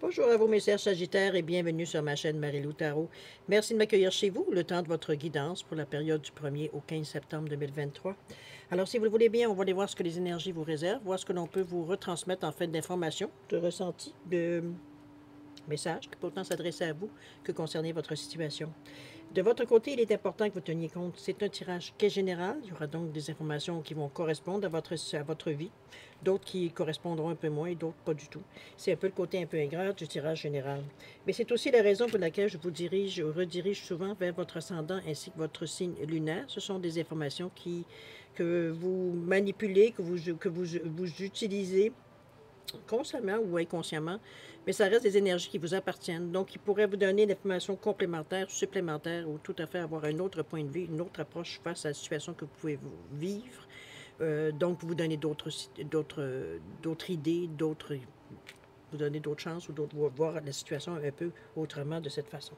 Bonjour à vous, mes chers Sagittaires, et bienvenue sur ma chaîne Marie-Lou Tarot. Merci de m'accueillir chez vous, le temps de votre guidance pour la période du 1er au 15 septembre 2023. Alors, si vous le voulez bien, on va aller voir ce que les énergies vous réservent, voir ce que l'on peut vous retransmettre en fait d'informations, de ressentis, de messages qui peuvent autant s'adresser à vous que concerner votre situation. De votre côté, il est important que vous teniez compte, c'est un tirage qui est général. Il y aura donc des informations qui vont correspondre à votre vie, d'autres qui correspondront un peu moins et d'autres pas du tout. C'est un peu le côté un peu ingrat du tirage général. Mais c'est aussi la raison pour laquelle je vous redirige souvent vers votre ascendant ainsi que votre signe lunaire. Ce sont des informations que vous manipulez, vous utilisez consciemment ou inconsciemment, mais ça reste des énergies qui vous appartiennent. Donc, ils pourraient vous donner des informations complémentaires, supplémentaires, ou tout à fait avoir un autre point de vue, une autre approche face à la situation que vous pouvez vivre. Donc, vous donner d'autres idées, vous donner d'autres chances ou voir la situation un peu autrement de cette façon.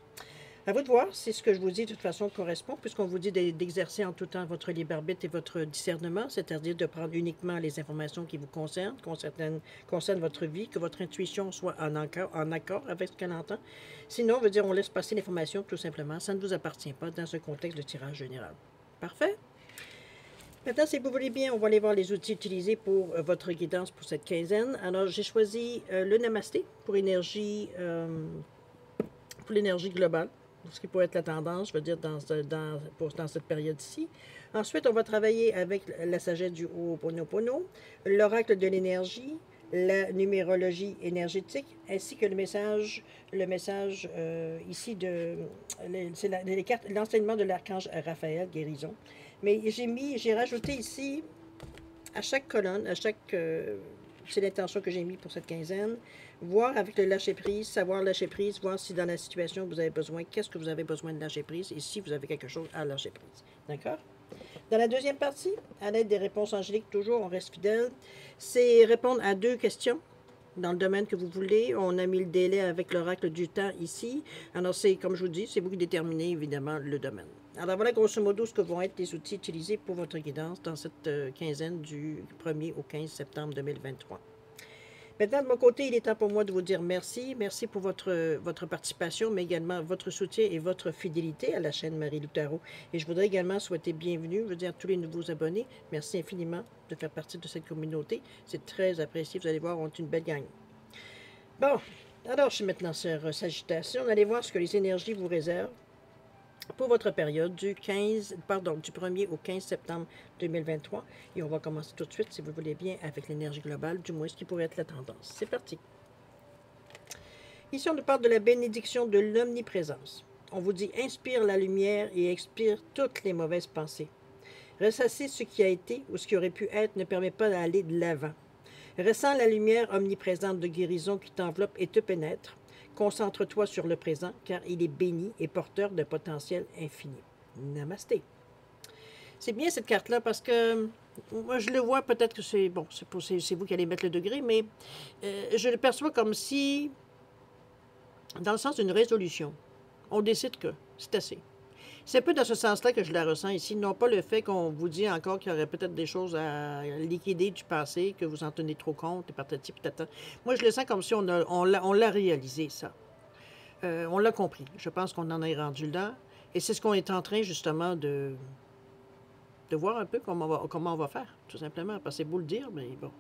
À vous de voir si ce que je vous dis de toute façon correspond, puisqu'on vous dit d'exercer en tout temps votre libre arbitre et votre discernement, c'est-à-dire de prendre uniquement les informations qui vous concernent votre vie, que votre intuition soit en accord avec ce qu'elle entend. Sinon, on laisse passer l'information tout simplement. Ça ne vous appartient pas dans ce contexte de tirage général. Parfait? Maintenant, si vous voulez bien, on va aller voir les outils utilisés pour votre guidance pour cette quinzaine. Alors, j'ai choisi le Namasté pour l'énergie globale, ce qui pourrait être la tendance, je veux dire, dans cette période-ci. Ensuite, on va travailler avec la sagesse du Ho'oponopono, l'oracle de l'énergie, la numérologie énergétique, ainsi que le message ici c'est les cartes, l'enseignement de l'archange Raphaël, guérison. Mais j'ai rajouté ici, à chaque colonne, c'est l'intention que j'ai mis pour cette quinzaine, voir avec le lâcher-prise, savoir lâcher-prise, voir si dans la situation vous avez besoin, qu'est-ce que vous avez besoin de lâcher-prise et si vous avez quelque chose à lâcher-prise. D'accord? Dans la deuxième partie, à l'aide des réponses angéliques, toujours, on reste fidèle, c'est répondre à 2 questions dans le domaine que vous voulez. On a mis le délai avec l'oracle du temps ici. Alors, c'est, comme je vous dis, c'est vous qui déterminez, évidemment, le domaine. Alors, voilà grosso modo ce que vont être les outils utilisés pour votre guidance dans cette quinzaine du 1er au 15 septembre 2023. Maintenant, de mon côté, il est temps pour moi de vous dire merci. Merci pour votre participation, mais également votre soutien et votre fidélité à la chaîne Marie-Lou Tarot. Et je voudrais également souhaiter bienvenue, à tous les nouveaux abonnés. Merci infiniment de faire partie de cette communauté. C'est très apprécié. Vous allez voir, on est une belle gang. Bon, alors je suis maintenant sur Sagitation. On va aller voir ce que les énergies vous réservent pour votre période du 1er au 15 septembre 2023. Et on va commencer tout de suite, si vous voulez bien, avec l'énergie globale, du moins ce qui pourrait être la tendance. C'est parti. Ici, on nous parle de la bénédiction de l'omniprésence. On vous dit, inspire la lumière et expire toutes les mauvaises pensées. Ressasser ce qui a été ou ce qui aurait pu être ne permet pas d'aller de l'avant. Ressens la lumière omniprésente de guérison qui t'enveloppe et te pénètre. Concentre-toi sur le présent, car il est béni et porteur de potentiel infini. Namasté. C'est bien cette carte-là parce que moi je le vois, peut-être que c'est bon, c'est vous qui allez mettre le degré, mais je le perçois comme si, dans le sens d'une résolution, on décide que c'est assez. C'est un peu dans ce sens-là que je la ressens ici, non pas le fait qu'on vous dit encore qu'il y aurait peut-être des choses à liquider du passé, que vous en tenez trop compte, et patati patata. Moi, je le sens comme si on l'a réalisé, ça. On l'a compris. Je pense qu'on en est rendu là. Et c'est ce qu'on est en train, justement, de voir un peu comment on va faire, tout simplement. Parce que c'est beau le dire, mais bon.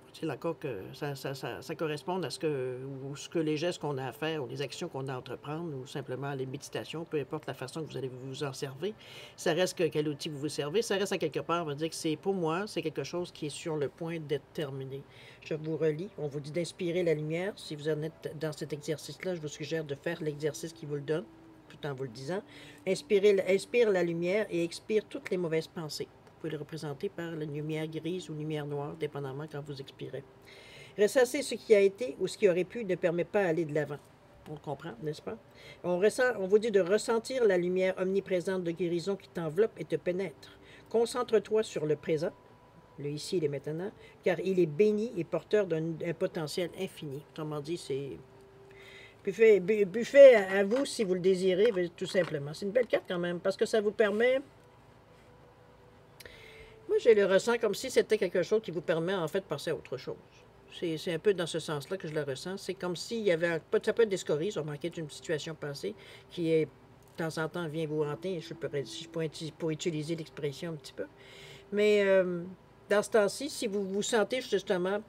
Faut-il encore que ça corresponde à ce que les gestes qu'on a à faire, ou les actions qu'on a à entreprendre, ou simplement les méditations, peu importe la façon que vous allez vous en servir. Ça reste que quel outil vous vous servez. Ça reste à quelque part, on va dire que c'est, pour moi, c'est quelque chose qui est sur le point d'être terminé. Je vous relis. On vous dit d'inspirer la lumière. Si vous en êtes dans cet exercice-là, je vous suggère de faire l'exercice qui vous le donne, tout en vous le disant. Inspire la lumière et expire toutes les mauvaises pensées. Vous pouvez le représenter par la lumière grise ou lumière noire, dépendamment quand vous expirez. Ressasser ce qui a été ou ce qui aurait pu ne permet pas d'aller de l'avant. On le comprend, n'est-ce pas? On vous dit de ressentir la lumière omniprésente de guérison qui t'enveloppe et te pénètre. Concentre-toi sur le présent, le ici et le maintenant, car il est béni et porteur d'un potentiel infini. Autrement dit, c'est buffet à vous si vous le désirez, tout simplement. C'est une belle carte quand même, parce que ça vous permet... Moi, je le ressens comme si c'était quelque chose qui vous permet, en fait, de passer à autre chose. C'est un peu dans ce sens-là que je le ressens. C'est comme s'il y avait ça peut être des scories, ça manquait d'une situation passée qui est, de temps en temps, vient vous hanter. Si je pourrais utiliser l'expression un petit peu. Mais dans ce temps-ci, si vous vous sentez justement,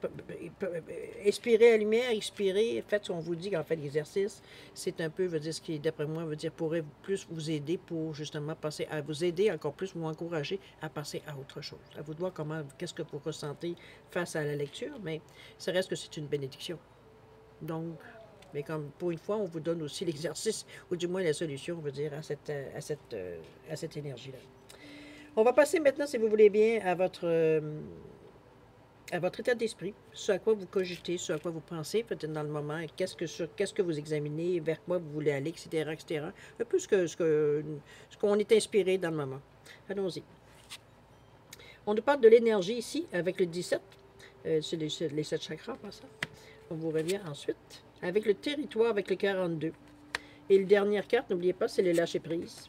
expirez la lumière, expirez, faites ce qu'on vous dit quand on fait l'exercice. C'est un peu, veut dire, ce qui, d'après moi, veut dire, pourrait plus vous aider pour justement passer à vous aider encore plus, vous encourager à passer à autre chose. À vous de voir qu'est-ce que vous ressentez face à la lecture, mais ça reste que c'est une bénédiction. Donc, mais comme pour une fois, on vous donne aussi l'exercice, ou du moins la solution, on veut dire, à cette énergie-là. On va passer maintenant, si vous voulez bien, à votre état d'esprit, ce à quoi vous cogitez, ce à quoi vous pensez, peut-être dans le moment, qu'est-ce que vous examinez, vers quoi vous voulez aller, etc., etc. Un peu ce qu'on est inspiré dans le moment. Allons-y. On nous parle de l'énergie ici, avec le 17, c'est les 7 chakras, pas ça. On vous revient ensuite, avec le territoire, avec le 42. Et la dernière carte, n'oubliez pas, c'est le lâcher-prise.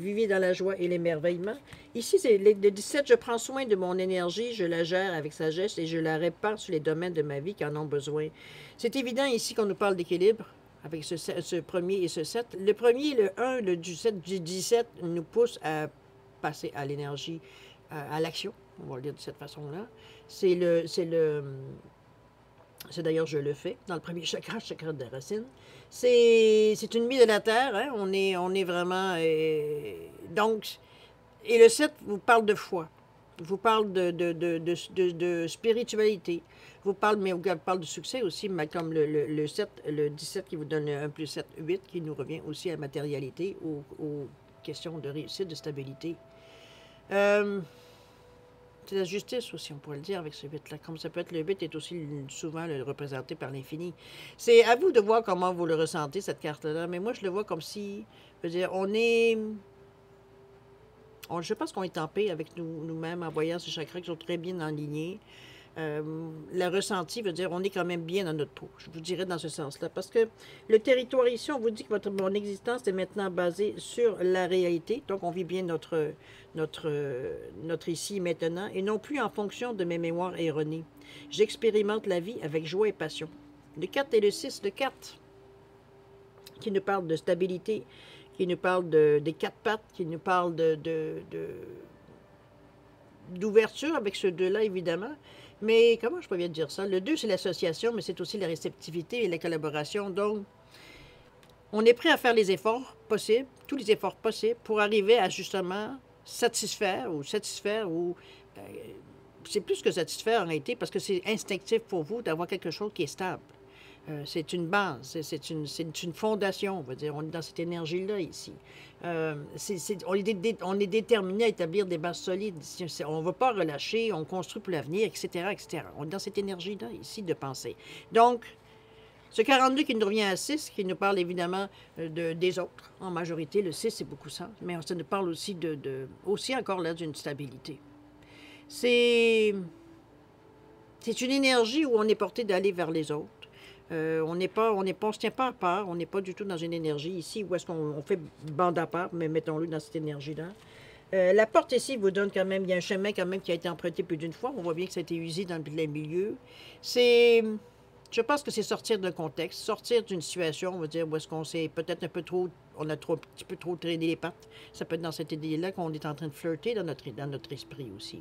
Vivez dans la joie et l'émerveillement. Ici, c'est le 17, je prends soin de mon énergie, je la gère avec sagesse et je la répare sur les domaines de ma vie qui en ont besoin. C'est évident ici qu'on nous parle d'équilibre avec ce premier et ce 7. Le premier, le 1, le 17 nous pousse à passer à l'énergie, à l'action. On va le dire de cette façon-là. C'est d'ailleurs, je le fais dans le premier chakra, chakra de la racine. C'est une mise de la terre, hein? On est vraiment... donc, et le 7 vous parle de foi, vous parle de spiritualité, mais vous parle de succès aussi, mais comme le 7, le 17 qui vous donne 1 plus 7, 8, qui nous revient aussi à la matérialité, aux questions de réussite, de stabilité. C'est la justice aussi, on pourrait le dire avec ce 8-là. Comme ça peut être le 8 est aussi souvent représenté par l'infini. C'est à vous de voir comment vous le ressentez, cette carte-là. Mais moi, je le vois comme si, je veux dire, je pense qu'on est en paix avec nous-mêmes en voyant ces chakras qui sont très bien alignés. Le ressenti veut dire on est quand même bien dans notre peau. Je vous dirais dans ce sens-là. Parce que le territoire ici, on vous dit que mon existence est maintenant basée sur la réalité. Donc, on vit bien notre ici et maintenant et non plus en fonction de mes mémoires erronées. J'expérimente la vie avec joie et passion. Le 4 et le 6, le 4 qui nous parle de stabilité, qui nous parle des 4 pattes, qui nous parle d'ouverture avec ce 2-là, évidemment. Mais comment je pourrais dire ça? Le 2, c'est l'association, mais c'est aussi la réceptivité et la collaboration. Donc, on est prêt à faire les efforts possibles, tous les efforts possibles, pour arriver à justement satisfaire, ou c'est plus que satisfaire en réalité, parce que c'est instinctif pour vous d'avoir quelque chose qui est stable. C'est une base, c'est une fondation, on va dire. On est dans cette énergie-là ici. On est déterminé à établir des bases solides. On ne va pas relâcher, on construit pour l'avenir, etc., etc. On est dans cette énergie-là ici de penser. Donc, ce 42 qui nous revient à 6, qui nous parle évidemment des autres. En majorité, le 6, c'est beaucoup ça. Mais ça nous parle aussi aussi encore là d'une stabilité. C'est une énergie où on est porté d'aller vers les autres. On ne se tient pas à part, on n'est pas du tout dans une énergie ici où est-ce qu'on fait bande à part, mais mettons-le dans cette énergie-là. La porte ici vous donne quand même, il y a un chemin quand même qui a été emprunté plus d'une fois, on voit bien que ça a été usé dans le milieu. Je pense que c'est sortir d'un contexte, sortir d'une situation, on va dire, où est-ce qu'on s'est peut-être un peu trop, on a un petit peu trop traîné les pattes. Ça peut être dans cette idée-là qu'on est en train de flirter dans notre esprit aussi.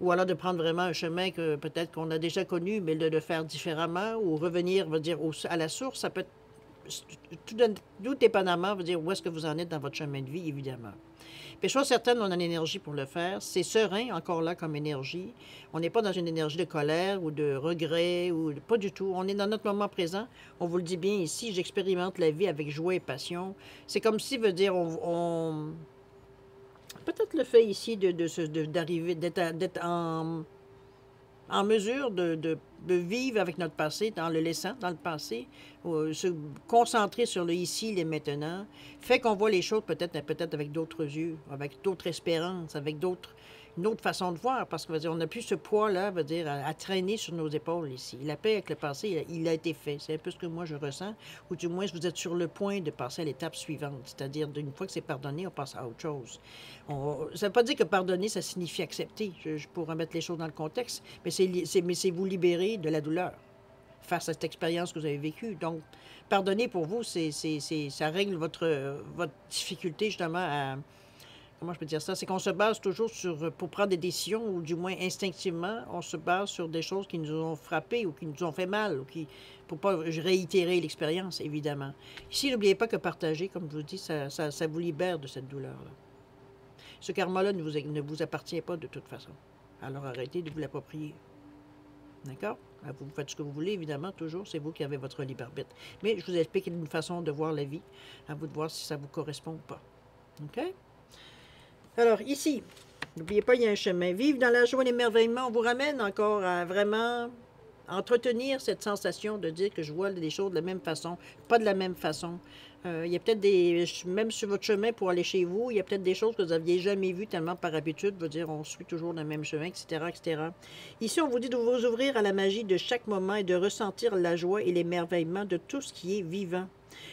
Ou alors de prendre vraiment un chemin que peut-être qu'on a déjà connu, mais de le faire différemment, ou revenir, veut dire, à la source, ça peut être tout dépendamment, veut dire, où est-ce que vous en êtes dans votre chemin de vie, évidemment. Puis, chose certaine, on a l'énergie pour le faire. C'est serein, encore là, comme énergie. On n'est pas dans une énergie de colère ou de regret, pas du tout. On est dans notre moment présent. On vous le dit bien ici, j'expérimente la vie avec joie et passion. C'est comme si, veut dire, peut-être le fait ici d'arriver, d'être en mesure de vivre avec notre passé, en le laissant dans le passé, se concentrer sur le ici, le maintenant, fait qu'on voit les choses peut-être avec d'autres yeux, avec d'autres espérances, avec d'autres une autre façon de voir, parce que on n'a plus ce poids-là, à traîner sur nos épaules ici. La paix avec le passé, il a été fait. C'est un peu ce que moi je ressens, ou du moins vous êtes sur le point de passer à l'étape suivante, c'est-à-dire d'une fois que c'est pardonné, on passe à autre chose. Ça ne veut pas dire que pardonner, ça signifie accepter. Je pourrais mettre les choses dans le contexte, mais c'est vous libérer de la douleur face à cette expérience que vous avez vécue. Donc, pardonner pour vous, ça règle votre difficulté justement à... Comment je peux dire ça? C'est qu'on se base toujours pour prendre des décisions, ou du moins instinctivement, on se base sur des choses qui nous ont frappés ou qui nous ont fait mal, pour ne pas réitérer l'expérience, évidemment. Ici, n'oubliez pas que partager, comme je vous dis, ça vous libère de cette douleur-là. Ce karma-là ne vous appartient pas de toute façon. Alors arrêtez de vous l'approprier. D'accord? Vous faites ce que vous voulez, évidemment, toujours. C'est vous qui avez votre libre arbitre. Mais je vous explique une façon de voir la vie. À vous de voir si ça vous correspond ou pas. OK? Alors, ici, n'oubliez pas, il y a un chemin. Vivre dans la joie et l'émerveillement, on vous ramène encore à vraiment entretenir cette sensation de dire que je vois les choses de la même façon, pas de la même façon. Il y a peut-être même sur votre chemin pour aller chez vous, il y a peut-être des choses que vous n'aviez jamais vues tellement par habitude, veut dire on suit toujours le même chemin, etc., etc. Ici, on vous dit de vous ouvrir à la magie de chaque moment et de ressentir la joie et l'émerveillement de tout ce qui est vivant.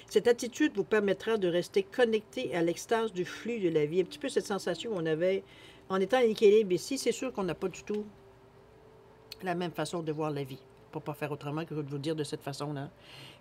Cette attitude vous permettra de rester connecté à l'extase du flux de la vie. Un petit peu cette sensation qu'on avait en étant en équilibre ici. C'est sûr qu'on n'a pas du tout la même façon de voir la vie. Pour ne pas faire autrement que de vous dire de cette façon-là.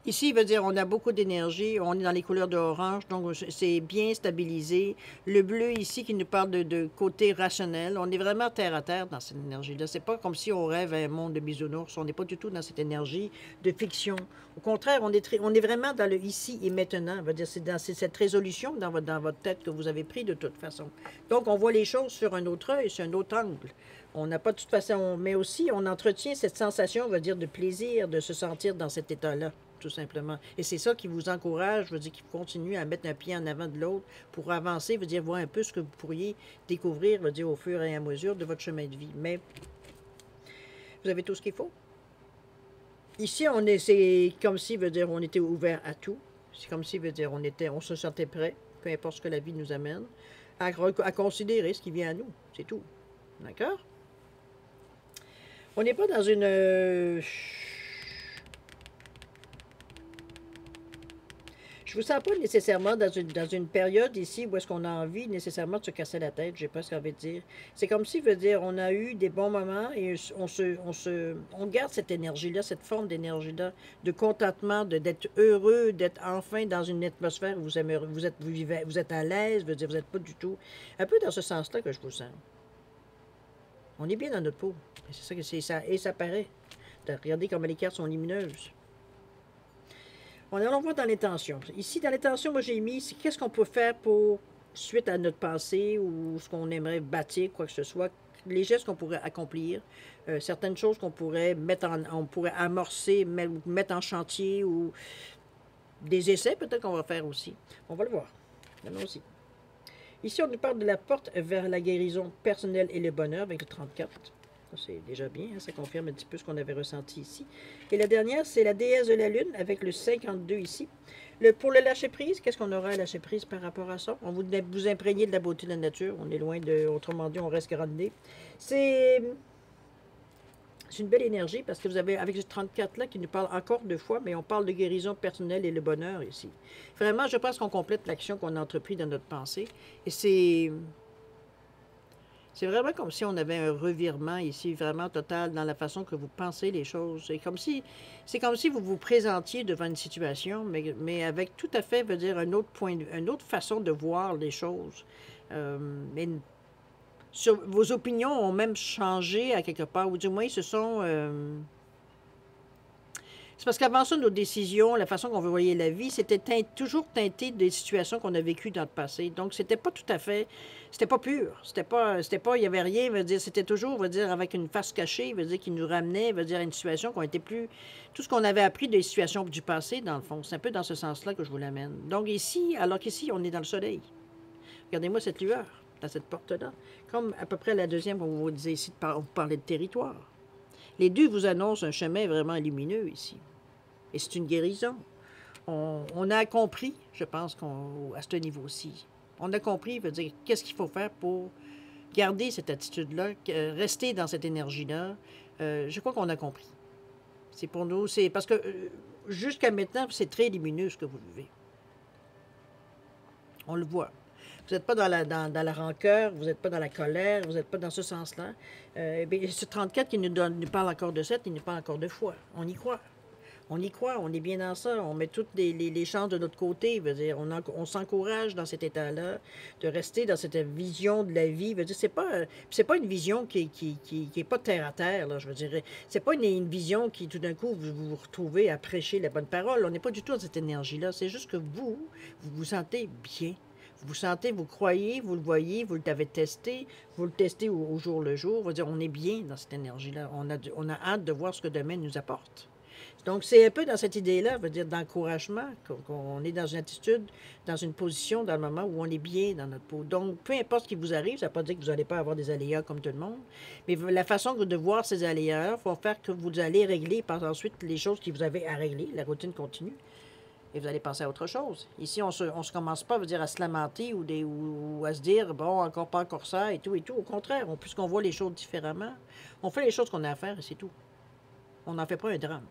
Ici, il veut dire on a beaucoup d'énergie, on est dans les couleurs de orange, donc c'est bien stabilisé. Le bleu ici qui nous parle de côté rationnel, on est vraiment terre à terre dans cette énergie-là. C'est pas comme si on rêve à un monde de bisounours, on n'est pas du tout dans cette énergie de fiction. Au contraire, on est vraiment dans le ici et maintenant. C'est cette résolution dans votre tête que vous avez pris de toute façon. Donc, on voit les choses sur un autre œil, sur un autre angle. On n'a pas de toute façon, mais aussi on entretient cette sensation, on va dire, de plaisir, de se sentir dans cet état-là, tout simplement. Et c'est ça qui vous encourage, veut dire, qui continue à mettre un pied en avant de l'autre pour avancer, veut dire, voir un peu ce que vous pourriez découvrir, veut dire, au fur et à mesure de votre chemin de vie. Mais vous avez tout ce qu'il faut. Ici, c'est comme si, veut dire, on était ouvert à tout. C'est comme si, veut dire, on se sentait prêt, peu importe ce que la vie nous amène, à considérer ce qui vient à nous. C'est tout. D'accord? On n'est pas dans une... je vous sens pas nécessairement dans une période ici où est-ce qu'on a envie nécessairement de se casser la tête, j'ai pas ce qu'on veut dire. C'est comme si, veut dire, on a eu des bons moments et on garde cette énergie-là, cette forme d'énergie-là, de contentement, d'être heureux, d'être enfin dans une atmosphère où vous êtes à l'aise, veut dire, vous n'êtes pas du tout... Un peu dans ce sens-là que je vous sens. On est bien dans notre peau. C'est ça que c'est ça. Et ça paraît. Regardez comment les cartes sont lumineuses. On allons voir dans l'intention. Ici, dans l'intention, moi j'ai mis, qu'est-ce qu'on peut faire pour, suite à notre pensée ou ce qu'on aimerait bâtir, quoi que ce soit, les gestes qu'on pourrait accomplir, certaines choses qu'on pourrait on pourrait amorcer, mettre en chantier, ou des essais peut-être qu'on va faire aussi. On va le voir. Allons-y. Ici, on nous parle de la porte vers la guérison personnelle et le bonheur avec le 34. C'est déjà bien, hein, ça confirme un petit peu ce qu'on avait ressenti ici. Et la dernière, c'est la déesse de la lune avec le 52 ici. Pour le lâcher-prise, qu'est-ce qu'on aura à lâcher prise par rapport à ça? On vous imprégner de la beauté de la nature. On est loin de, autrement dit, on reste grandé. C'est une belle énergie parce que vous avez, avec ce 34-là, qui nous parle encore deux fois, mais on parle de guérison personnelle et le bonheur ici. Vraiment, je pense qu'on complète l'action qu'on a entreprise dans notre pensée. Et c'est vraiment comme si on avait un revirement ici, vraiment total, dans la façon que vous pensez les choses. C'est comme si vous vous présentiez devant une situation, mais avec tout à fait, veut dire, une autre façon de voir les choses. Vos opinions ont même changé à quelque part, ou du moins, ils se sont... C'est parce qu'avant ça, nos décisions, la façon qu'on voyait la vie, c'était toujours teinté des situations qu'on a vécues dans le passé. Donc, c'était pas tout à fait... C'était pas pur. Il y avait rien, veut dire, c'était toujours, veut dire, avec une face cachée, veut dire, qui nous ramenait, veut dire, à une situation qu'on était plus... Tout ce qu'on avait appris des situations du passé, dans le fond. C'est un peu dans ce sens-là que je vous l'amène. Donc, ici, alors qu'ici, on est dans le soleil. Regardez-moi cette lueur, dans cette porte-là. Comme à peu près la deuxième, on vous disait ici, on vous parlait de territoire. Les deux vous annoncent un chemin vraiment lumineux ici. Et c'est une guérison. On a compris, je pense, à ce niveau-ci. On a compris, veut dire, qu'est-ce qu'il faut faire pour Gardez cette attitude-là, restez dans cette énergie-là. Je crois qu'on a compris. C'est pour nous, c'est parce que jusqu'à maintenant, c'est très lumineux ce que vous vivez. On le voit. Vous n'êtes pas dans la rancœur, vous n'êtes pas dans la colère, vous n'êtes pas dans ce sens-là. Ce 34 qui nous parle encore de 7, il nous parle encore de foi. On y croit. On y croit, on est bien dans ça. On met toutes les chances de notre côté. Veut dire, on s'encourage dans cet état-là, de rester dans cette vision de la vie. Veut dire, c'est pas une vision qui est pas terre à terre. Là, je veux dire, c'est pas une vision qui tout d'un coup vous vous retrouvez à prêcher la bonne parole. On n'est pas du tout dans cette énergie-là. C'est juste que vous sentez bien. Vous vous sentez, vous croyez, vous le voyez, vous l'avez testé, vous le testez au jour le jour. Veut dire, on est bien dans cette énergie-là. On a hâte de voir ce que demain nous apporte. Donc, c'est un peu dans cette idée-là, veut dire d'encouragement, qu'on est dans une attitude, dans une position, dans le moment où on est bien dans notre peau. Donc, peu importe ce qui vous arrive, ça ne veut pas dire que vous n'allez pas avoir des aléas comme tout le monde, mais la façon de voir ces aléas va faire que vous allez régler par ensuite les choses que vous avez à régler, la routine continue, et vous allez passer à autre chose. Ici, on ne se commence pas, veut dire, à se lamenter ou à se dire, bon, encore pas encore ça, et tout, et tout. Au contraire, puisqu'on voit les choses différemment, on fait les choses qu'on a à faire, et c'est tout. On n'en fait pas un drame.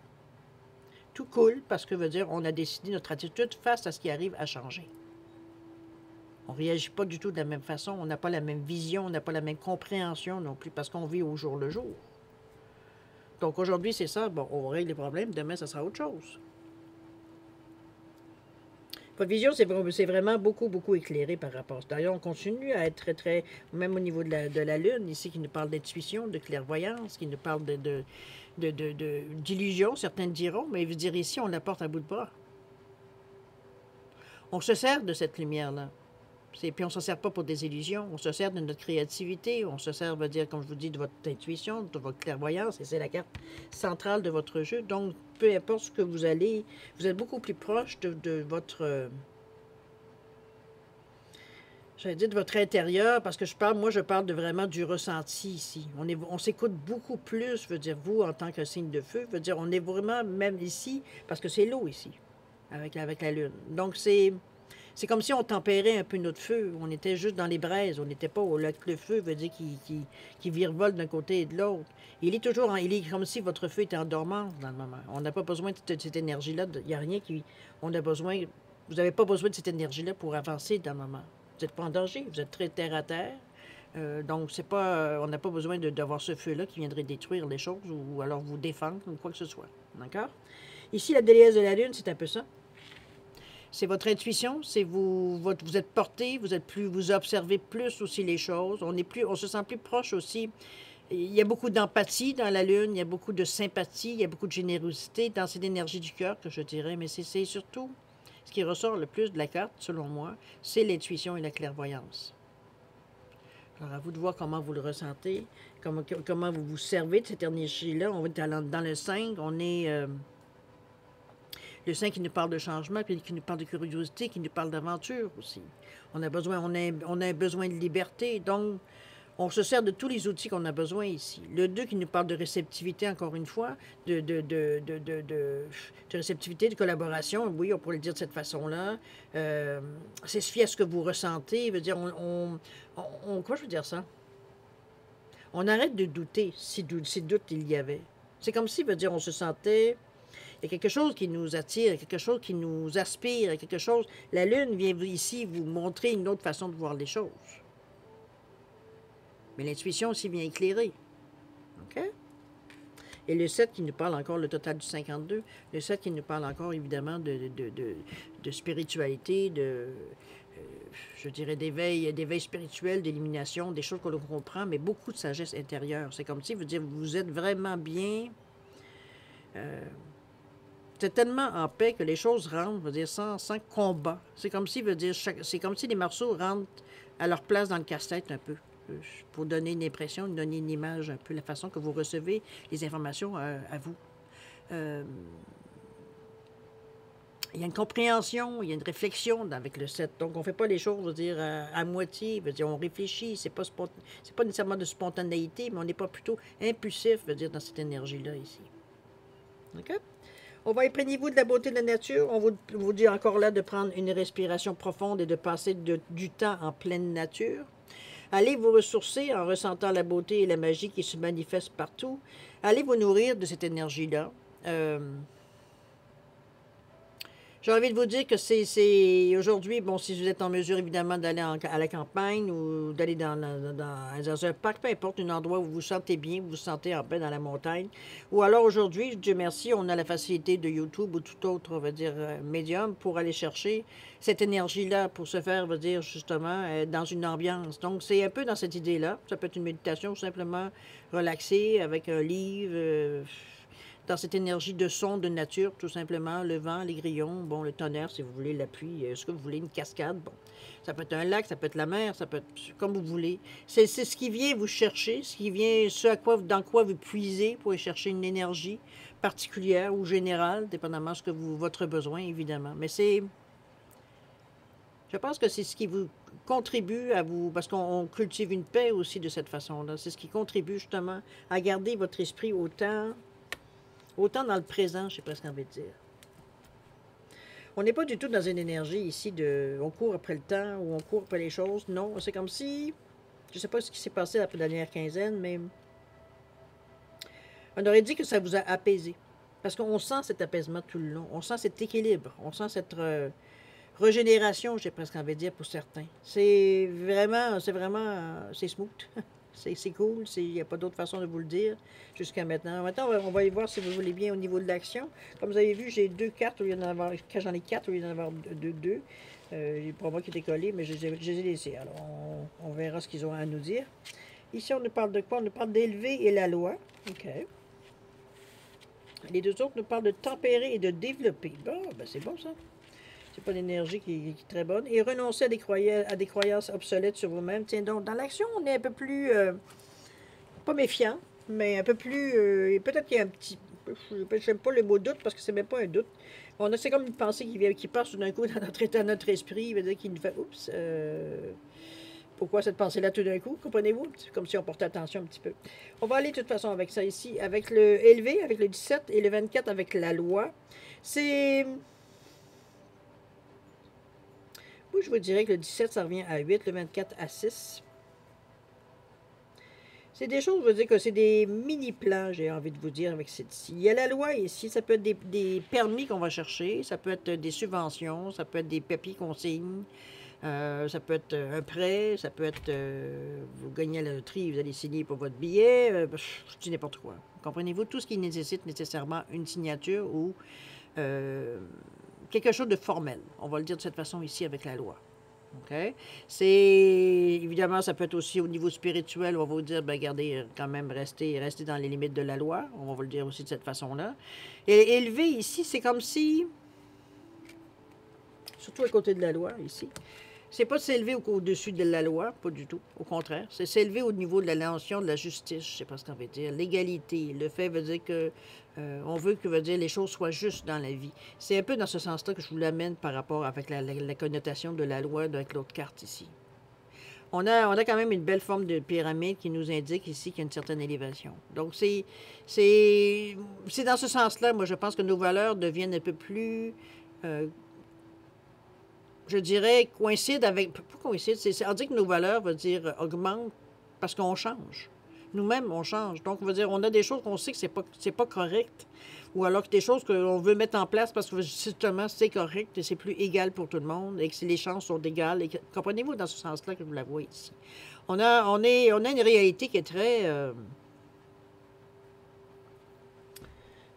Tout coule parce que veut dire on a décidé notre attitude face à ce qui arrive à changer. On ne réagit pas du tout de la même façon, on n'a pas la même vision, on n'a pas la même compréhension non plus parce qu'on vit au jour le jour. Donc aujourd'hui c'est ça, bon, on règle les problèmes, demain ça sera autre chose. Votre vision, c'est vraiment beaucoup, beaucoup éclairé par rapport à ça. D'ailleurs, on continue à être très, très, même au niveau de la Lune, ici, qui nous parle d'intuition, de clairvoyance, qui nous parle d'illusion, certains diront, mais je veux dire, ici, on la porte à bout de bras. On se sert de cette lumière-là. Puis on ne se sert pas pour des illusions, on se sert de notre créativité, on se sert, veut dire, comme je vous dis, de votre intuition, de votre clairvoyance, et c'est la carte centrale de votre jeu. Donc, peu importe ce que vous allez, vous êtes beaucoup plus proche de votre... j'allais dire de votre intérieur, parce que moi, je parle vraiment du ressenti ici. On s'écoute beaucoup plus, veut dire, vous, en tant que signe de feu, veut dire, on est vraiment, même ici, parce que c'est l'eau ici, avec la Lune. Donc, c'est comme si on tempérait un peu notre feu. On était juste dans les braises. On n'était pas au lac. Le feu veut dire qu'il virevolte d'un côté et de l'autre. Il est comme si votre feu était en dormance dans le moment. On n'a pas besoin de cette énergie-là. Il n'y a rien qui... On a besoin... Vous n'avez pas besoin de cette énergie-là pour avancer dans le moment. Vous n'êtes pas en danger. Vous êtes très terre à terre. Donc, c'est pas, on n'a pas besoin d'avoir ce feu-là qui viendrait détruire les choses ou alors vous défendre ou quoi que ce soit. D'accord? Ici, la déesse de la Lune, c'est un peu ça. C'est votre intuition, c'est vous êtes porté, vous observez plus aussi les choses, on se sent plus proche aussi. Il y a beaucoup d'empathie dans la Lune, il y a beaucoup de sympathie, il y a beaucoup de générosité dans cette énergie du cœur que je dirais, mais c'est surtout ce qui ressort le plus de la carte, selon moi, c'est l'intuition et la clairvoyance. Alors, à vous de voir comment vous le ressentez, comment vous vous servez de cette énergie-là. On va dans le 5, on est... le 5 qui nous parle de changement, puis qui nous parle de curiosité, qui nous parle d'aventure aussi. On a un besoin de liberté, donc on se sert de tous les outils qu'on a besoin ici. Le 2 qui nous parle de réceptivité, encore une fois, de réceptivité, de collaboration, oui, on pourrait le dire de cette façon-là. C'est suffit à ce que vous ressentez, veut dire, comment je veux dire ça? On arrête de douter, si doute il y avait. C'est comme si, veut dire, on se sentait... Il y a quelque chose qui nous attire, quelque chose qui nous aspire, quelque chose... La Lune vient ici vous montrer une autre façon de voir les choses. Mais l'intuition aussi vient éclairer. OK? Et le 7 qui nous parle encore, le total du 52, le 7 qui nous parle encore, évidemment, de spiritualité, je dirais d'éveil spirituel, d'élimination, des choses que l'on comprend, mais beaucoup de sagesse intérieure. C'est comme si, vous êtes vraiment bien... c'est tellement en paix que les choses rentrent, sans combat. C'est comme si, c'est comme si les morceaux rentrent à leur place dans le casse-tête un peu. Pour donner une impression, donner une image un peu, la façon que vous recevez les informations à vous. Il y a une compréhension, il y a une réflexion avec le 7. Donc, on ne fait pas les choses, à moitié. On réfléchit. C'est pas nécessairement de spontanéité, mais on n'est pas plutôt impulsif, dans cette énergie-là ici. OK? On va imprégnez-vous de la beauté de la nature. On vous dit encore là de prendre une respiration profonde et de passer du temps en pleine nature. Allez vous ressourcer en ressentant la beauté et la magie qui se manifestent partout. Allez vous nourrir de cette énergie-là. J'ai envie de vous dire que c'est aujourd'hui, bon, si vous êtes en mesure évidemment d'aller à la campagne ou d'aller dans un parc, peu importe, un endroit où vous vous sentez bien, vous vous sentez en paix dans la montagne. Ou alors aujourd'hui, Dieu merci, on a la facilité de YouTube ou tout autre, on va dire, médium pour aller chercher cette énergie-là, pour se faire, on va dire, justement, dans une ambiance. Donc, c'est un peu dans cette idée-là. Ça peut être une méditation ou simplement relaxer avec un livre. Dans cette énergie de son, de nature, tout simplement, le vent, les grillons, bon, le tonnerre, si vous voulez, la pluie, ce que vous voulez, une cascade, bon. Ça peut être un lac, ça peut être la mer, ça peut être comme vous voulez. C'est ce qui vient vous chercher, ce qui vient, dans quoi vous puisez pour aller chercher une énergie particulière ou générale, dépendamment de ce que votre besoin, évidemment. Mais je pense que c'est ce qui vous contribue à vous, parce qu'on cultive une paix aussi de cette façon-là. C'est ce qui contribue justement à garder votre esprit autant dans le présent, j'ai presque envie de dire. On n'est pas du tout dans une énergie ici de on court après le temps ou on court après les choses. Non, c'est comme si, je ne sais pas ce qui s'est passé la dernière quinzaine, mais on aurait dit que ça vous a apaisé. Parce qu'on sent cet apaisement tout le long. On sent cet équilibre. On sent cette régénération, j'ai presque envie de dire, pour certains. C'est smooth. C'est cool, il n'y a pas d'autre façon de vous le dire jusqu'à maintenant. Maintenant, on va aller voir si vous voulez bien au niveau de l'action. Comme vous avez vu, j'ai 2 cartes, au lieu d'en avoir, quand j'en ai 4, au lieu d'en avoir 2. Pour moi qui étaient collés, mais je les ai laissés. Alors, on verra ce qu'ils ont à nous dire. Ici, on nous parle de quoi? On nous parle d'élever et la loi. OK. Les deux autres nous parlent de tempérer et de développer. Bon, ben c'est bon ça. C'est pas l'énergie qui est très bonne. Et renoncer à des croyances obsolètes sur vous-même. Tiens donc, dans l'action, on est un peu plus, pas méfiant, mais un peu plus, peut-être qu'il y a un petit, j'aime pas le mot doute parce que c'est même pas un doute. C'est comme une pensée qui passe tout d'un coup dans notre esprit, il veut dire qu'il nous fait, oups, pourquoi cette pensée-là tout d'un coup, comprenez-vous? C'est comme si on portait attention un petit peu. On va aller de toute façon avec ça ici, avec le élevé, avec le 17 et le 24 avec la loi. C'est... Moi, je vous dirais que le 17, ça revient à 8, le 24 à 6. C'est des choses, je veux dire que c'est des mini-plans, j'ai envie de vous dire, avec celle-ci. Il y a la loi ici, ça peut être des permis qu'on va chercher, ça peut être des subventions, ça peut être des papiers qu'on signe, ça peut être un prêt, ça peut être, vous gagnez à la loterie, vous allez signer pour votre billet, je dis n'importe quoi. Comprenez-vous, tout ce qui nécessite nécessairement une signature ou quelque chose de formel. On va le dire de cette façon ici avec la loi. OK? C'est évidemment, ça peut être aussi au niveau spirituel, on va vous dire, ben, regardez, quand même, restez dans les limites de la loi. On va vous le dire aussi de cette façon-là. Et élevé ici, c'est comme si, surtout à côté de la loi, ici, c'est pas de s'élever au-dessus de la loi, pas du tout. Au contraire, c'est s'élever au niveau de la notion de la justice, je sais pas ce qu'on veut dire, l'égalité. Le fait veut dire que on veut que veut dire les choses soient justes dans la vie. C'est un peu dans ce sens-là que je vous l'amène par rapport avec la connotation de la loi avec l'autre carte ici. On a quand même une belle forme de pyramide qui nous indique ici qu'il y a une certaine élévation. Donc, c'est dans ce sens-là, moi, je pense que nos valeurs deviennent un peu plus... je dirais, coïncide avec... Pas coïncide, on dit que nos valeurs, veut dire, augmentent parce qu'on change. Nous-mêmes, on change. Donc, on veut dire, on a des choses qu'on sait que c'est pas correct, ou alors que des choses qu'on veut mettre en place parce que, justement, c'est correct et c'est plus égal pour tout le monde et que les chances sont égales. Comprenez-vous dans ce sens-là que je vous la vois ici? On a une réalité qui est très...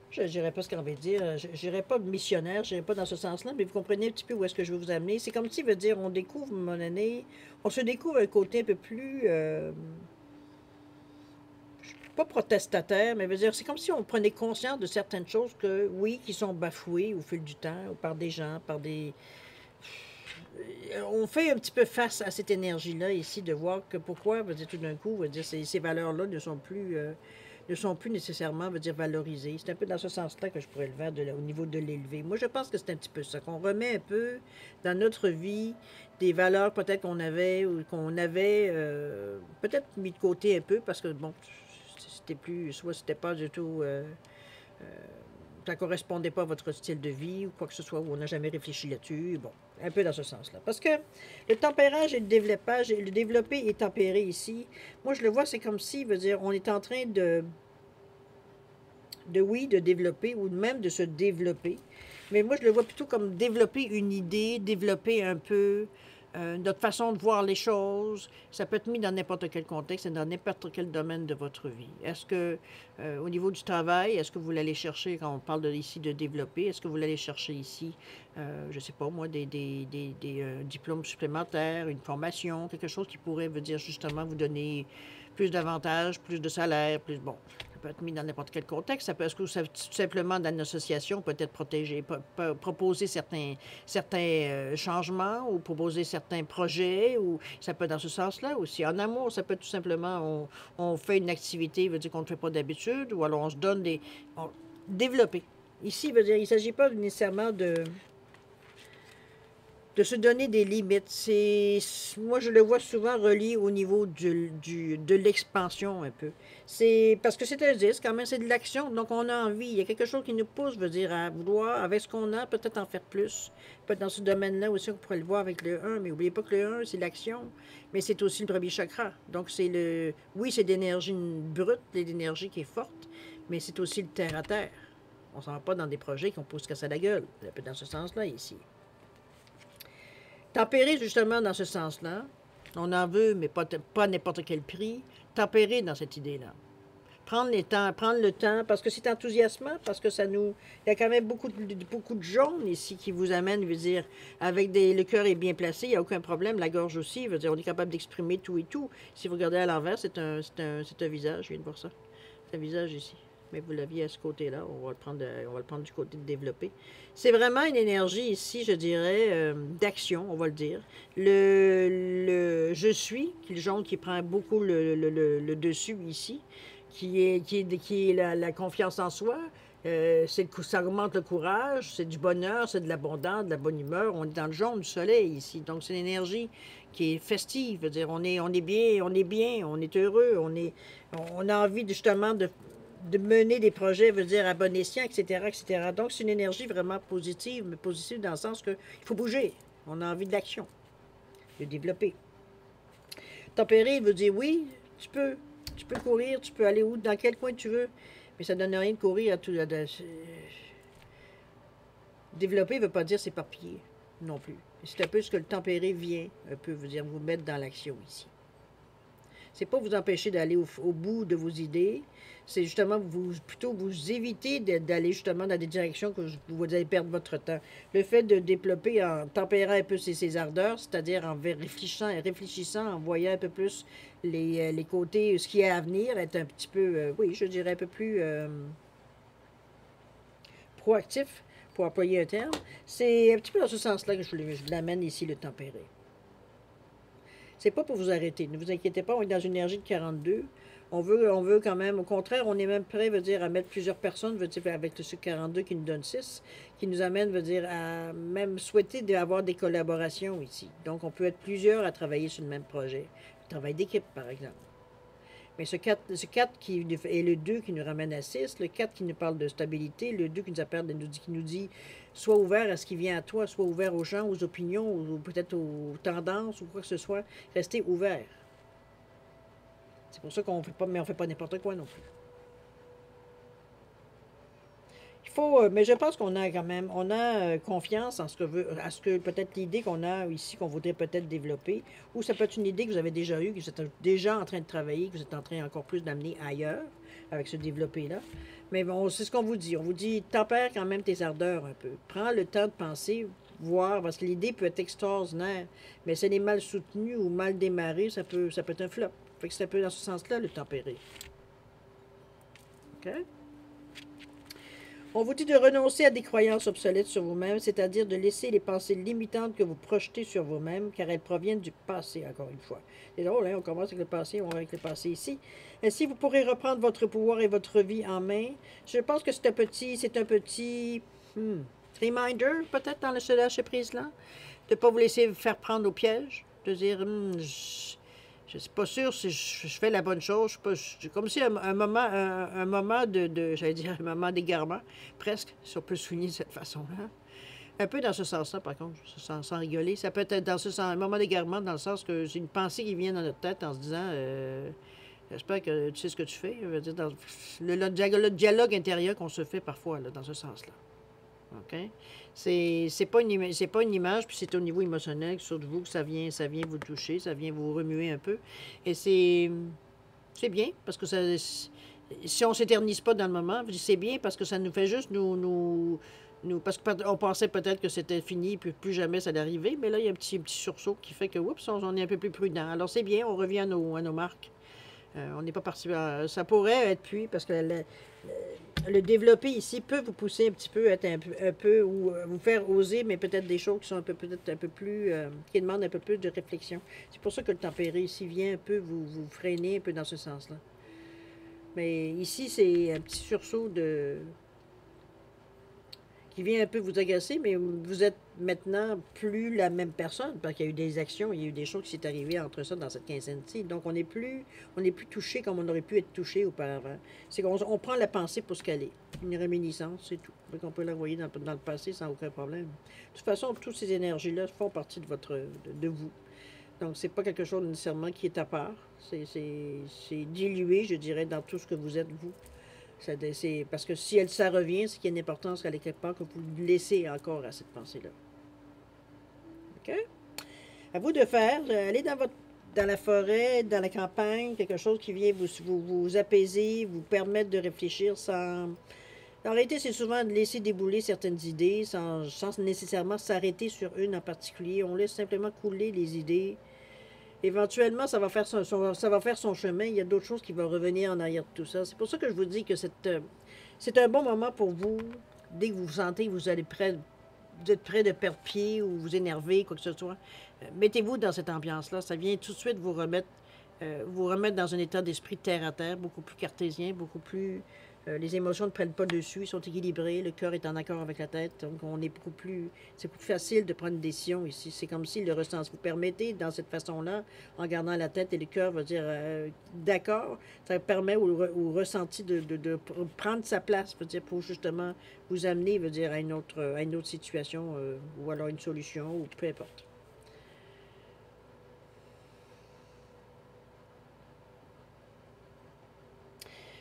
je ne dirais pas ce qu'on veut dire, je dirais pas missionnaire, je dirais pas dans ce sens-là, mais vous comprenez un petit peu où est-ce que je veux vous amener. C'est comme si, veut dire, on découvre, à un moment donné, on se découvre un côté un peu plus, pas protestataire, mais veut dire, c'est comme si on prenait conscience de certaines choses que, oui, qui sont bafouées au fil du temps, ou par des gens, par des... On fait un petit peu face à cette énergie-là ici, de voir que pourquoi, veut dire, tout d'un coup, veut dire, ces valeurs-là ne sont plus nécessairement, veut dire, valorisées. C'est un peu dans ce sens-là que je pourrais le voir au niveau de l'élevé. Moi, je pense que c'est un petit peu ça, qu'on remet un peu dans notre vie des valeurs peut-être qu'on avait, ou qu'on avait peut-être mis de côté un peu, parce que, bon, c'était plus, soit c'était pas du tout ça ne correspondait pas à votre style de vie ou quoi que ce soit, où on n'a jamais réfléchi là-dessus. Bon, un peu dans ce sens-là. Parce que le tempérage et le développage, le développé et tempéré ici, moi je le vois, c'est comme si, veut dire, on est en train oui, de développer ou même de se développer. Mais moi, je le vois plutôt comme développer une idée, développer un peu notre façon de voir les choses. Ça peut être mis dans n'importe quel contexte et dans n'importe quel domaine de votre vie. Est-ce que, au niveau du travail, est-ce que vous l'allez chercher, quand on parle ici de développer, est-ce que vous l'allez chercher ici, je ne sais pas moi, des diplômes supplémentaires, une formation, quelque chose qui pourrait, veut dire justement, vous donner plus d'avantages, plus de salaire, plus, bon, ça peut être mis dans n'importe quel contexte. Ça peut être tout simplement dans une association, peut-être protéger, proposer certains changements ou proposer certains projets, ou ça peut être dans ce sens-là aussi. En amour, ça peut être tout simplement, on fait une activité, veut dire qu'on ne fait pas d'habitude, ou alors on se donne développer. Ici, veut dire, il ne s'agit pas nécessairement de se donner des limites. Moi, je le vois souvent relié au niveau de l'expansion un peu. C'est parce que c'est un disque, quand même, c'est de l'action, donc on a envie. Il y a quelque chose qui nous pousse, veut dire, à vouloir, avec ce qu'on a, peut-être en faire plus. Peut-être dans ce domaine-là aussi, on pourrait le voir avec le 1, mais n'oubliez pas que le 1, c'est l'action, mais c'est aussi le premier chakra. Donc, oui, c'est d'énergie brute, d'énergie qui est forte, mais c'est aussi le terre à terre. On ne s'en va pas dans des projets qu'on pousse casser la gueule. Un peu dans ce sens-là, ici. Tempérer, justement, dans ce sens-là, on en veut, mais pas à n'importe quel prix. Tempérer dans cette idée-là. Prendre le temps, parce que c'est enthousiasmant, parce que il y a quand même beaucoup de jaune ici qui vous amène, veut dire, le cœur est bien placé, il n'y a aucun problème, la gorge aussi, veut dire, on est capable d'exprimer tout et tout. Si vous regardez à l'envers, c'est un visage, je viens de voir ça. C'est un visage ici. Mais vous l'aviez à ce côté-là, on va le prendre du côté de développer. C'est vraiment une énergie ici, je dirais, d'action, on va le dire. Le je suis, qui est le jaune qui prend beaucoup le dessus ici, qui est la confiance en soi. Ça augmente le courage, c'est du bonheur, c'est de l'abondance, de la bonne humeur. On est dans le jaune du soleil ici, donc c'est une énergie qui est festive. Dire, on est bien, on est heureux, on a envie justement de mener des projets, veut dire à bon escient, etc., etc. Donc, c'est une énergie vraiment positive, mais positive dans le sens qu'il faut bouger. On a envie de l'action, de développer. Tempérer veut dire oui, tu peux courir, tu peux aller où, dans quel coin tu veux, mais ça ne donne rien de courir à tout. Développer ne veut pas dire s'éparpiller non plus. C'est un peu ce que le tempérer vient, un peu, veut dire vous mettre dans l'action ici. C'est pas vous empêcher d'aller au bout de vos idées, c'est justement plutôt vous éviter d'aller justement dans des directions que vous allez perdre votre temps. Le fait de développer en tempérant un peu ses ardeurs, c'est-à-dire en réfléchissant, en voyant un peu plus les côtés, ce qui est à venir, être un petit peu, oui, je dirais un peu plus proactif, pour employer un terme. C'est un petit peu dans ce sens-là que je l'amène ici, le tempéré. C'est pas pour vous arrêter. Ne vous inquiétez pas, on est dans une énergie de 42. On veut quand même, au contraire, on est même prêt, veut dire, à mettre plusieurs personnes, veut dire, avec ce 42 qui nous donne 6, qui nous amène, veut dire, à même souhaiter d'avoir des collaborations ici. Donc, on peut être plusieurs à travailler sur le même projet. Le travail d'équipe, par exemple. Mais ce 4 qui est le 2 qui nous ramène à 6, le 4 qui nous parle de stabilité, le 2 qui nous dit sois ouvert à ce qui vient à toi, sois ouvert aux gens, aux opinions, ou peut-être aux tendances, ou quoi que ce soit. Restez ouvert. C'est pour ça qu'on ne fait pas, mais on ne fait pas n'importe quoi non plus. Mais je pense qu'on a quand même, confiance en à ce que peut-être l'idée qu'on a ici, qu'on voudrait peut-être développer, ou ça peut être une idée que vous avez déjà eue, que vous êtes déjà en train de travailler, que vous êtes en train encore plus d'amener ailleurs, avec ce développé-là. Mais bon, c'est ce qu'on vous dit. On vous dit, tempère quand même tes ardeurs un peu. Prends le temps de penser, voir, parce que l'idée peut être extraordinaire, mais si elle est mal soutenue ou mal démarrée, ça peut être un flop. Fait que c'est un peu dans ce sens-là, le tempérer. OK? On vous dit de renoncer à des croyances obsolètes sur vous-même, c'est-à-dire de laisser les pensées limitantes que vous projetez sur vous-même, car elles proviennent du passé, encore une fois. C'est drôle, hein? On commence avec le passé, on va avec le passé ici. Ainsi, vous pourrez reprendre votre pouvoir et votre vie en main. Je pense que c'est un petit reminder, peut-être, dans ce lâcher-prise-là, de ne pas vous laisser faire prendre au piège, de dire, Je ne suis pas sûre si je fais la bonne chose. Comme si un moment j'allais dire, un moment d'égarement, presque, si on peut souligner de cette façon-là. Un peu dans ce sens-là, par contre, sans rigoler. Ça peut être dans ce sens, un moment d'égarement, dans le sens que c'est une pensée qui vient dans notre tête en se disant j'espère que tu sais ce que tu fais. Je veux dire, le dialogue intérieur qu'on se fait parfois, là, dans ce sens-là. OK? C'est pas une image, puis c'est au niveau émotionnel, sur vous, que ça vient vous toucher, ça vient vous remuer un peu. Et c'est bien, parce que si on ne s'éternise pas dans le moment, c'est bien parce que ça nous fait juste parce qu'on pensait peut-être que c'était fini, puis plus jamais ça allait arriver, mais là, il y a un petit sursaut qui fait que, oups, on est un peu plus prudent. Alors, c'est bien, on revient à nos marques. On n'est pas parti. Ça pourrait être parce que le développer ici peut vous pousser un petit peu, être un peu ou vous faire oser, mais peut-être des choses qui sont peut-être un peu plus, qui demandent un peu plus de réflexion. C'est pour ça que le tempéré ici vient un peu vous freiner un peu dans ce sens-là. Mais ici, c'est un petit sursaut qui vient un peu vous agacer, mais vous êtes maintenant plus la même personne, parce qu'il y a eu des actions, il y a eu des choses qui s'est arrivées entre ça dans cette quinzaine-ci. Donc, on n'est plus touché comme on aurait pu être touché auparavant. C'est qu'on prend la pensée pour ce qu'elle est. Une réminiscence, c'est tout. Donc, on peut la voir dans le passé sans aucun problème. De toute façon, toutes ces énergies-là font partie de vous. Donc, c'est pas quelque chose nécessairement qui est à part. C'est dilué, je dirais, dans tout ce que vous êtes, vous. Parce que si ça revient, c'est qu'il y a une importance qu'elle est quelque part que vous laissez encore à cette pensée-là. OK? À vous de faire. Allez dans la forêt, dans la campagne, quelque chose qui vient vous apaiser, vous permettre de réfléchir sans... En réalité, c'est souvent de laisser débouler certaines idées sans nécessairement s'arrêter sur une en particulier. On laisse simplement couler les idées. Éventuellement, ça va faire son chemin. Il y a d'autres choses qui vont revenir en arrière de tout ça. C'est pour ça que je vous dis que c'est un bon moment pour vous. Dès que vous vous sentez que vous êtes prêt de perdre pied ou vous énerver, quoi que ce soit, mettez-vous dans cette ambiance-là. Ça vient tout de suite vous remettre dans un état d'esprit terre à terre, beaucoup plus cartésien, beaucoup plus... les émotions ne prennent pas dessus, ils sont équilibrés, le cœur est en accord avec la tête, donc on est c'est beaucoup plus facile de prendre une décision ici. C'est comme si le ressenti vous permettez, dans cette façon-là, en gardant la tête et le cœur va dire d'accord, ça permet au ressenti de prendre sa place, veut dire, pour justement vous amener, veut dire, à une autre situation, ou alors une solution, ou peu importe.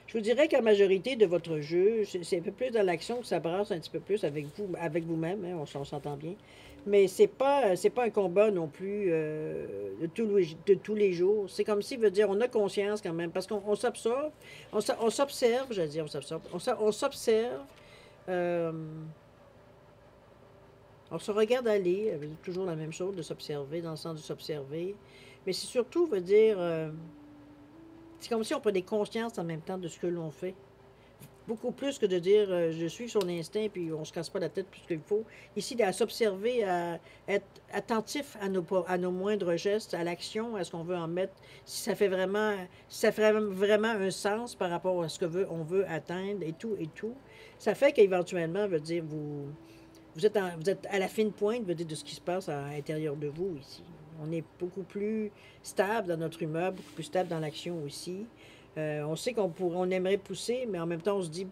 Je vous dirais qu'en majorité de votre jeu, c'est un peu plus dans l'action que ça brasse un petit peu plus avec vous-même, hein, on s'entend bien. Mais c'est pas un combat non plus de tous les jours. C'est comme si, veut dire, on a conscience quand même, parce qu'on s'absorbe, on s'observe, j'allais dire, on s'observe, euh, on se regarde aller, toujours la même chose, de s'observer, dans le sens de s'observer. Mais c'est surtout, veut dire, c'est comme si on prenait conscience en même temps de ce que l'on fait. Beaucoup plus que de dire je suis son instinct puis on se casse pas la tête plus qu'il faut. Ici, à s'observer, à être attentif à nos moindres gestes, à l'action, à ce qu'on veut en mettre, si ça fait vraiment un sens par rapport à ce on veut atteindre et tout et tout. Ça fait qu'éventuellement, veut dire, vous êtes à la fine pointe, veut dire, de ce qui se passe à l'intérieur de vous ici. On est beaucoup plus stable dans notre humeur, beaucoup plus stable dans l'action aussi. On sait on aimerait pousser, mais en même temps, on se dit,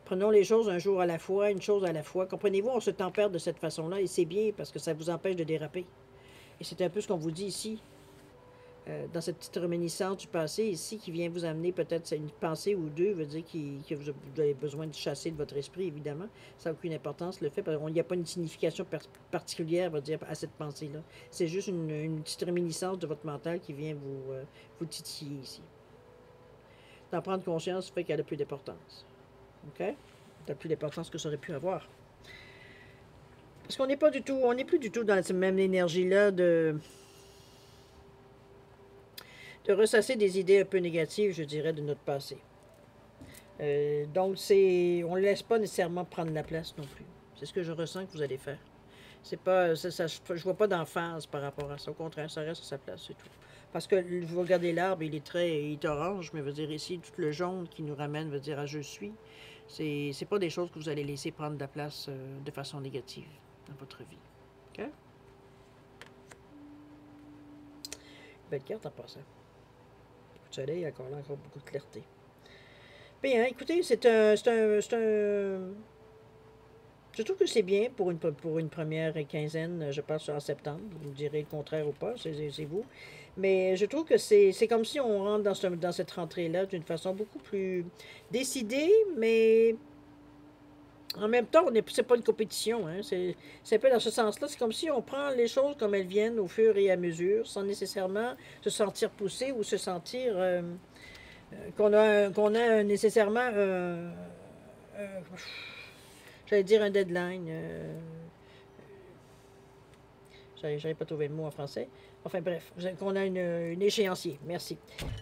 prenons les choses un jour à la fois, une chose à la fois. Comprenez-vous, on se tempère de cette façon-là, et c'est bien parce que ça vous empêche de déraper. Et c'est un peu ce qu'on vous dit ici, dans cette petite réminiscence du passé ici, qui vient vous amener peut-être une pensée ou deux, veut dire que vous avez besoin de chasser de votre esprit, évidemment. Ça n'a aucune importance, le fait, parce qu'il n'y a pas une signification particulière, veut dire, à cette pensée-là. C'est juste une petite réminiscence de votre mental qui vient vous titiller ici. D'en prendre conscience fait qu'elle a plus d'importance. OK? Elle a plus d'importance que ça aurait pu avoir. Parce qu'on n'est plus du tout dans cette même énergie-là de ressasser des idées un peu négatives, je dirais, de notre passé. Donc, on ne laisse pas nécessairement prendre la place non plus. C'est ce que je ressens que vous allez faire. C'est pas, je vois pas d'emphase par rapport à ça. Au contraire, ça reste à sa place, c'est tout. Parce que vous regardez l'arbre, il est orange, mais veut dire ici, tout le jaune qui nous ramène, veut dire à je suis. C'est pas des choses que vous allez laisser prendre de la place de façon négative dans votre vie. OK? Belle carte en passant. beaucoup de soleil, encore là, encore beaucoup de clarté. Bien, écoutez, c'est un. Je trouve que c'est bien pour une première quinzaine, je pense, en septembre. Vous me direz le contraire ou pas, c'est vous. Mais je trouve que c'est comme si on rentre dans cette rentrée-là d'une façon beaucoup plus décidée, mais en même temps, c'est pas une compétition. Hein, c'est un peu dans ce sens-là. C'est comme si on prend les choses comme elles viennent au fur et à mesure, sans nécessairement se sentir poussé ou se sentir qu'on a nécessairement j'allais dire un deadline. J'avais pas trouvé le mot en français. Enfin bref, qu'on a une échéancier. Merci.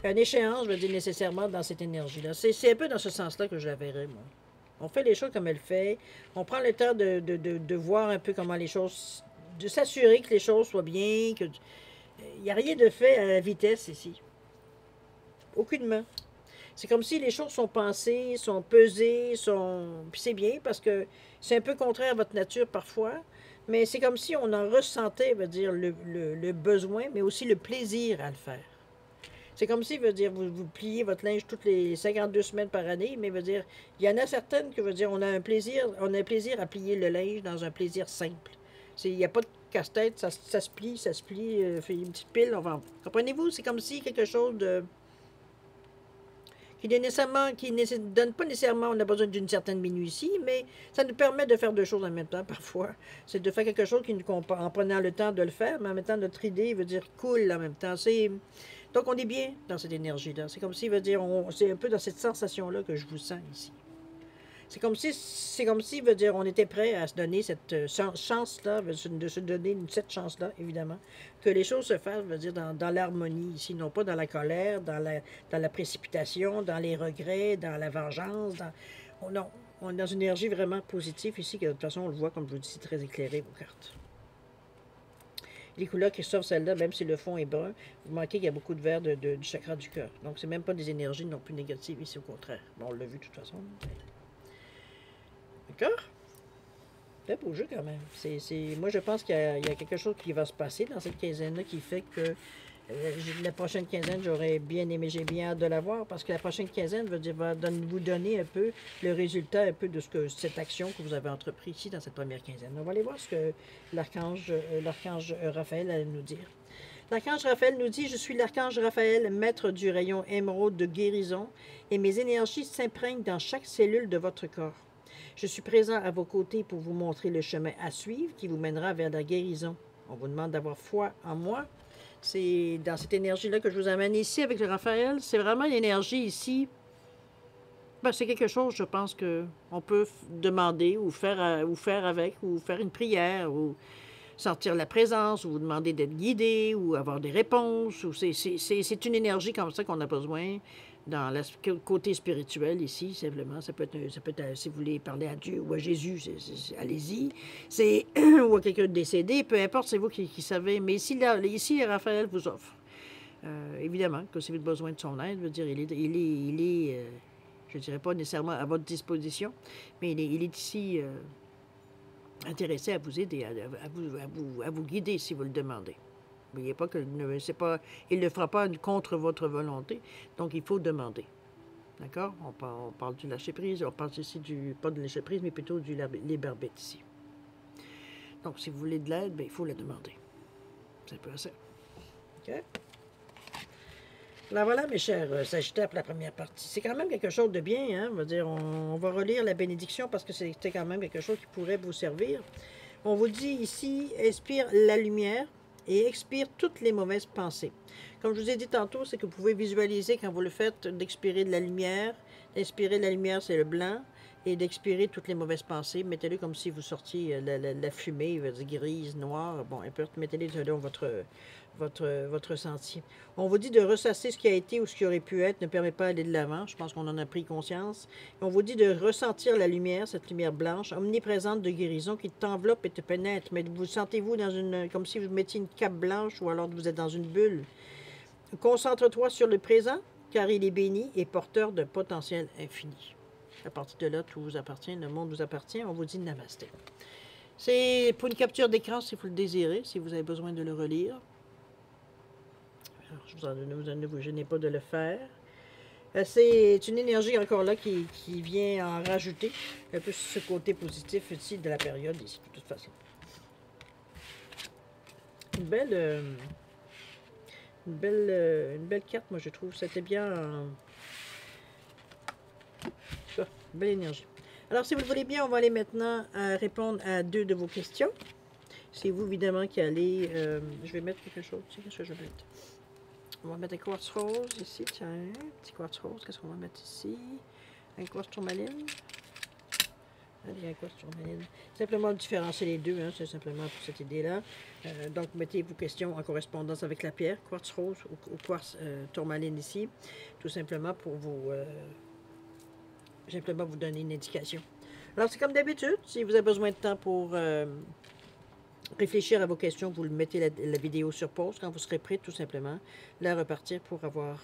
Un échéance, je veux dire nécessairement dans cette énergie-là. C'est un peu dans ce sens-là que je la verrais, moi. On fait les choses comme elle fait. On prend le temps de voir un peu comment les choses. De s'assurer que les choses soient bien. Que, il n'y a rien de fait à la vitesse ici. Aucunement. C'est comme si les choses sont pensées, sont pesées, sont. Puis c'est bien parce que c'est un peu contraire à votre nature parfois, mais c'est comme si on en ressentait, veut dire, le besoin, mais aussi le plaisir à le faire. C'est comme si, veut dire, vous pliez votre linge toutes les 52 semaines par année, mais veut dire, il y en a certaines que veut dire, on a un plaisir à plier le linge dans un plaisir simple. Il n'y a pas de casse-tête, ça se plie, fait une petite pile, on va. Comprenez-vous? C'est comme si quelque chose de qui ne donne pas nécessairement, on a besoin d'une certaine minutie, mais ça nous permet de faire deux choses en même temps, parfois. C'est de faire quelque chose en prenant le temps de le faire, mais en même temps, notre idée veut dire cool en même temps. Donc, on est bien dans cette énergie-là. C'est comme si, veut dire, c'est un peu dans cette sensation-là que je vous sens ici. C'est comme si, veut dire, on était prêt à se donner cette chance-là, de se donner cette chance-là, évidemment, que les choses se fassent, veut dire, dans l'harmonie ici, non pas dans la colère, dans la précipitation, dans les regrets, dans la vengeance. Non, on est dans une énergie vraiment positive ici, que de toute façon, on le voit, comme je vous dis, c'est très éclairé, vos cartes. Les couleurs qui sortent celle-là, même si le fond est brun, vous manquez qu'il y a beaucoup de vert du chakra du cœur. Donc, c'est même pas des énergies non plus négatives ici, au contraire. Bon, on l'a vu de toute façon. D'accord? C'est un beau jeu quand même. Moi, je pense qu'il y a quelque chose qui va se passer dans cette quinzaine-là qui fait que la prochaine quinzaine, j'ai bien hâte de la voir parce que la prochaine quinzaine va vous donner un peu le résultat un peu de cette action que vous avez entreprise ici dans cette première quinzaine. On va aller voir ce que l'archange Raphaël allait nous dire. L'archange Raphaël nous dit: « Je suis l'archange Raphaël, maître du rayon émeraude de guérison, et mes énergies s'imprègnent dans chaque cellule de votre corps. Je suis présent à vos côtés pour vous montrer le chemin à suivre qui vous mènera vers la guérison. On vous demande d'avoir foi en moi. » C'est dans cette énergie-là que je vous amène ici avec le Raphaël. C'est vraiment l'énergie ici. Ben, c'est quelque chose, je pense, qu'on peut demander ou faire avec, ou faire une prière, ou sentir la présence, ou vous demander d'être guidé, ou avoir des réponses. C'est une énergie comme ça qu'on a besoin dans le côté spirituel ici, simplement. Ça peut être si vous voulez parler à Dieu ou à Jésus, allez-y. Ou à quelqu'un de décédé, peu importe, c'est vous qui savez. Mais ici, Raphaël vous offre. Évidemment, que si vous avez besoin de son aide, veut dire, il est je ne dirais pas nécessairement à votre disposition, mais il est ici intéressé à vous aider, à vous guider si vous le demandez. N'oubliez pas que il ne le fera pas contre votre volonté, donc il faut demander. D'accord? On parle du lâcher-prise, on parle ici pas de lâcher-prise, mais plutôt du libre-arbitre ici. Donc, si vous voulez de l'aide, il faut la demander. C'est un peu ça. OK? Alors voilà, mes chers Sagittaires, pour la première partie. C'est quand même quelque chose de bien, hein? On va relire la bénédiction parce que c'était quand même quelque chose qui pourrait vous servir. On vous dit ici, inspire la lumière et expire toutes les mauvaises pensées. Comme je vous ai dit tantôt, c'est que vous pouvez visualiser quand vous le faites d'expirer de la lumière. D'inspirer de la lumière, c'est le blanc. Et d'expirer toutes les mauvaises pensées. Mettez-le comme si vous sortiez la fumée, grise, noire. Bon, mettez-les dans votre sentier. On vous dit de ressasser ce qui a été ou ce qui aurait pu être, ne permet pas d'aller de l'avant. Je pense qu'on en a pris conscience. Et on vous dit de ressentir la lumière, cette lumière blanche, omniprésente de guérison qui t'enveloppe et te pénètre. Mais vous sentez-vous comme si vous mettiez une cape blanche ou alors vous êtes dans une bulle. Concentre-toi sur le présent, car il est béni et porteur de potentiel infini. À partir de là, tout vous appartient, le monde vous appartient. On vous dit namasté. C'est pour une capture d'écran si vous le désirez, si vous avez besoin de le relire. Alors, vous en gênez pas de le faire. C'est une énergie encore là qui vient en rajouter un peu ce côté positif ici de la période ici, de toute façon. Une belle carte, moi je trouve. C'était bien. Belle énergie. Alors, si vous le voulez bien, on va aller maintenant répondre à 2 de vos questions. C'est vous, évidemment, qui allez... je vais mettre quelque chose. Qu'est-ce que je vais mettre? On va mettre un quartz rose ici. Tiens, un petit quartz rose. Qu'est-ce qu'on va mettre ici? Un quartz tourmaline. Allez, un quartz tourmaline. Simplement différencier les deux, hein, c'est simplement pour cette idée-là. Donc, mettez vos questions en correspondance avec la pierre, quartz rose ou quartz tourmaline ici. Tout simplement pour vous... simplement vous donner une indication. Alors, c'est comme d'habitude, si vous avez besoin de temps pour réfléchir à vos questions, vous mettez la vidéo sur pause quand vous serez prêt, tout simplement, la repartir pour avoir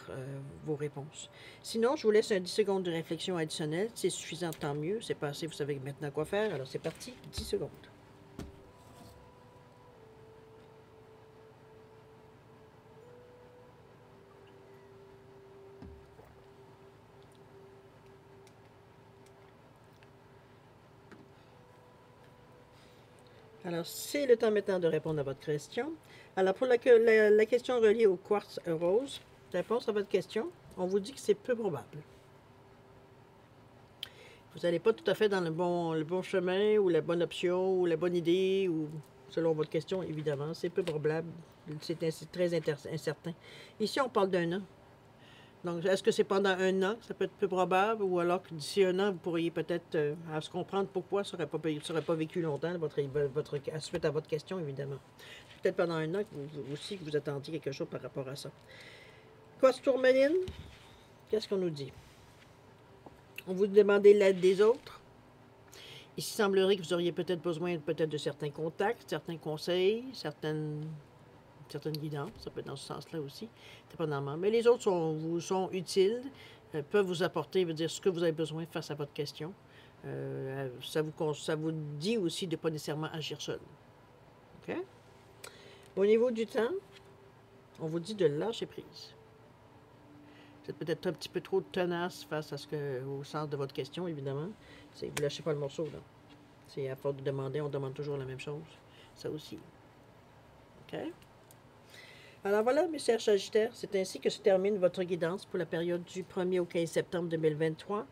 vos réponses. Sinon, je vous laisse un 10 secondes de réflexion additionnelle. C'est suffisant, tant mieux. C'est passé, vous savez maintenant quoi faire. Alors, c'est parti, 10 secondes. Alors, c'est le temps maintenant de répondre à votre question. Alors, pour la question reliée au quartz rose, réponse à votre question, on vous dit que c'est peu probable. Vous n'allez pas tout à fait dans le bon chemin, ou la bonne option, ou la bonne idée, ou selon votre question, évidemment. C'est peu probable. C'est très incertain. Ici, on parle d'1 an. Donc, est-ce que c'est pendant 1 an que ça peut être peu probable, ou alors que d'ici 1 an, vous pourriez peut-être à se comprendre pourquoi ça n'aurait pas vécu longtemps, suite à votre question, évidemment. Peut-être pendant 1 an aussi que vous attendiez quelque chose par rapport à ça. Quartz tourmaline, qu'est-ce qu'on nous dit? On vous demande l'aide des autres. Il semblerait que vous auriez peut-être besoin de certains contacts, certains conseils, certaines guidances. Ça peut être dans ce sens-là aussi, dépendamment. Mais les autres vous sont utiles, peuvent vous apporter, veut dire ce que vous avez besoin face à votre question. Ça vous dit aussi de ne pas nécessairement agir seul. OK? Au niveau du temps, on vous dit de lâcher prise. Vous êtes peut-être un petit peu trop tenace face au sens de votre question, évidemment. Vous ne lâchez pas le morceau, là. C'est à force de demander, on demande toujours la même chose. Ça aussi. OK? Alors voilà, mes chers Sagittaires, c'est ainsi que se termine votre guidance pour la période du 1er au 15 septembre 2023.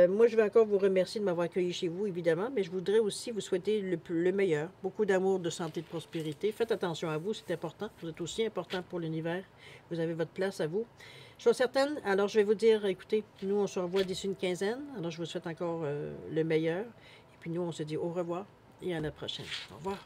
Moi, je vais encore vous remercier de m'avoir accueilli chez vous, évidemment, mais je voudrais aussi vous souhaiter le meilleur. Beaucoup d'amour, de santé, de prospérité. Faites attention à vous, c'est important. Vous êtes aussi important pour l'univers. Vous avez votre place à vous. Je suis certaine, alors je vais vous dire, écoutez, nous, on se revoit d'ici une quinzaine. Alors, je vous souhaite encore le meilleur. Et puis, nous, on se dit au revoir et à la prochaine. Au revoir.